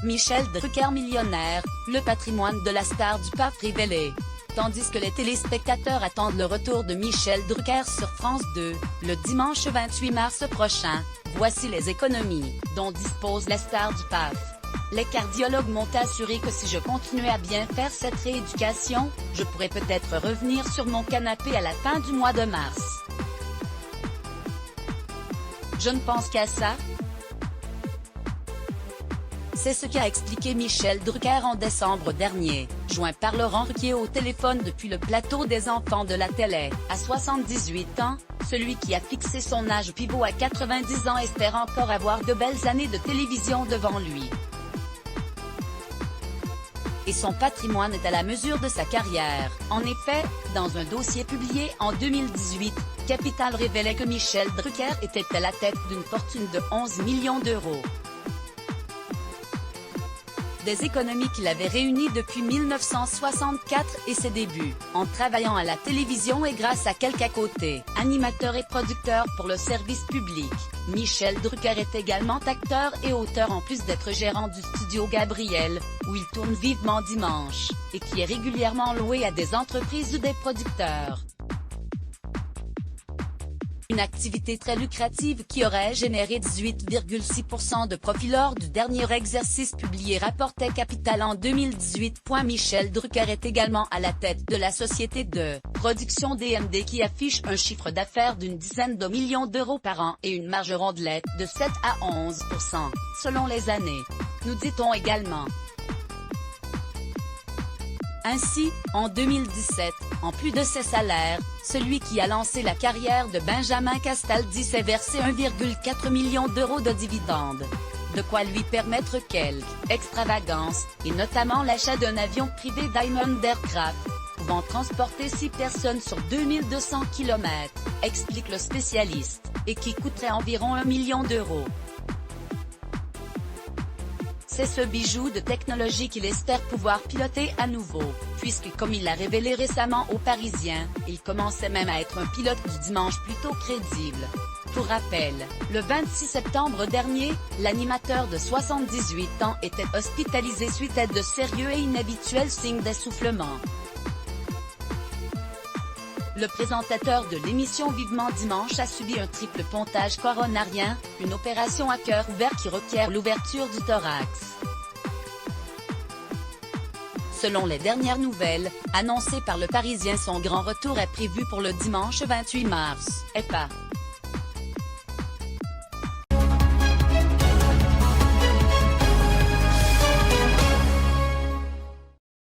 Michel Drucker millionnaire, le patrimoine de la star du PAF révélé. Tandis que les téléspectateurs attendent le retour de Michel Drucker sur France 2, le dimanche 28 mars prochain, voici les économies dont dispose la star du PAF. Les cardiologues m'ont assuré que si je continuais à bien faire cette rééducation, je pourrais peut-être revenir sur mon canapé à la fin du mois de mars. Je ne pense qu'à ça. C'est ce qu'a expliqué Michel Drucker en décembre dernier, joint par Laurent Ruquier au téléphone depuis le plateau des enfants de la télé. À 78 ans, celui qui a fixé son âge pivot à 90 ans espère encore avoir de belles années de télévision devant lui. Et son patrimoine est à la mesure de sa carrière. En effet, dans un dossier publié en 2018, Capital révélait que Michel Drucker était à la tête d'une fortune de 11 millions d'euros. Des économies qu'il avait réunies depuis 1964 et ses débuts, en travaillant à la télévision et grâce à quelques à côté, animateur et producteur pour le service public. Michel Drucker est également acteur et auteur en plus d'être gérant du studio Gabriel, où il tourne Vivement Dimanche, et qui est régulièrement loué à des entreprises ou des producteurs. Une activité très lucrative qui aurait généré 18,6% de profit lors du dernier exercice publié, rapportait Capital en 2018. Michel Drucker est également à la tête de la société de production DMD qui affiche un chiffre d'affaires d'une dizaine de millions d'euros par an et une marge rondelette de 7 à 11%, selon les années. Nous dit-on également. Ainsi, en 2017, en plus de ses salaires, celui qui a lancé la carrière de Benjamin Castaldi s'est versé 1,4 million d'euros de dividendes. De quoi lui permettre quelques extravagances, et notamment l'achat d'un avion privé Diamond Aircraft, pouvant transporter 6 personnes sur 2200 km, explique le spécialiste, et qui coûterait environ 1 million d'euros. C'est ce bijou de technologie qu'il espère pouvoir piloter à nouveau, puisque comme il l'a révélé récemment aux Parisiens, il commençait même à être un pilote du dimanche plutôt crédible. Pour rappel, le 26 septembre dernier, l'animateur de 78 ans était hospitalisé suite à de sérieux et inhabituels signes d'essoufflement. Le présentateur de l'émission Vivement Dimanche a subi un triple pontage coronarien, une opération à cœur ouvert qui requiert l'ouverture du thorax. Selon les dernières nouvelles, annoncées par le Parisien, son grand retour est prévu pour le dimanche 28 mars.